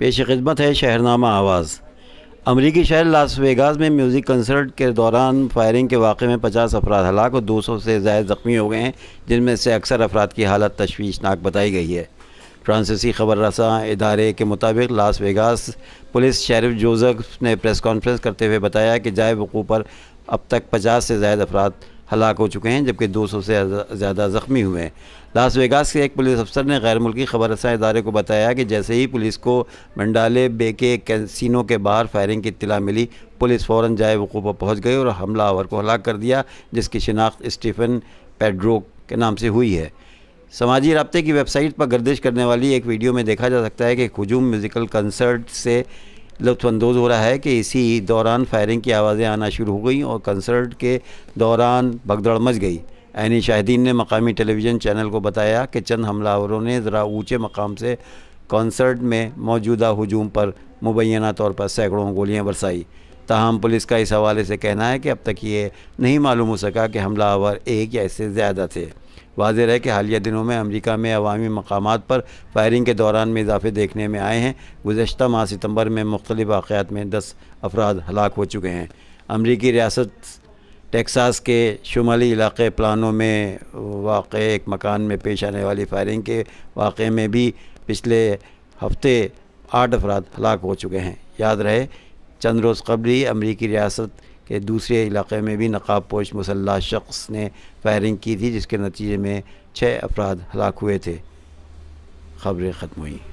پیش خدمت ہے شہرنامہ آواز۔ امریکی شہر لاس ویگاس میں میوزک کنسرٹ کے دوران فائرنگ کے واقعے میں 50 افراد ہلاک اور 200 سے زائد زخمی ہو گئے ہیں، جن میں سے اکثر افراد کی حالت تشویشناک بتائی گئی ہے۔ فرانسیسی خبر رساں ادارے کے مطابق Las Vegas police Sherif Joseph نے پریس کانفرنس کرتے ہوئے بتایا کہ جائے وقوع پر اب تک 50 سے زائد افراد ہلاک ہو چکے ہیں، جبکہ 200 سے زیادہ زخمی ہوئے ہیں۔ لاس ویگاس کے ایک پولیس افسر نے غیر ملکی خبر رساں ادارے کو بتایا کہ جیسے ہی پولیس کو منڈالے بے کے کیسینو کے باہر فائرنگ کی اطلاع ملی، پولیس فوراً جائے وقوع پر پہنچ گئی اور حملہ آور کو ہلاک کر دیا، جس کی شناخت اسٹیفن پیڈرو کے نام سے ہوئی ہے۔ سماجی رابطے کی ویب سائٹ پر گردش کرنے والی ایک ویڈیو میں دیکھا جا سکتا ہے کہ ایک ہجوم میوزیکل کنسرٹ سے لطف اندوز ہو رہا ہے کہ اسی دوران فائرنگ کی آوازیں آنا شروع ہو گئیں اور کنسرٹ کے دوران بھگدڑ مچ گئی۔ عینی شاہدین نے مقامی ٹیلی ویژن چینل کو بتایا کہ چند حملہ آوروں نے ذرا اونچے مقام سے کنسرٹ میں موجودہ ہجوم پر مبینہ طور پر سینکڑوں گولیاں برسائی۔ تاہم پولیس کا اس حوالے سے کہنا ہے کہ اب تک یہ نہیں معلوم ہو سکا کہ حملہ آور ایک یا اس سے زیادہ تھے۔ واضح ہے کہ حالیہ دنوں میں امریکہ میں عوامی مقامات پر فائرنگ کے دوران میں اضافے دیکھنے میں آئے ہیں۔ گزشتہ ماہ ستمبر میں مختلف واقعات میں 10 افراد ہلاک ہو چکے ہیں۔ امریکی ریاست ٹیکساس کے شمالی علاقے پلانو میں واقع ایک مکان میں پیش آنے والی فائرنگ کے واقعے میں بھی پچھلے ہفتے 8 افراد ہلاک ہو چکے ہیں۔ یاد رہے چند روز قبل ہی امریکی ریاست کے دوسرے علاقے میں بھی نقاب پوش مسلح شخص نے فائرنگ کی تھی، جس کے نتیجے میں 6 افراد ہلاک ہوئے تھے۔ خبریں ختم ہوئیں۔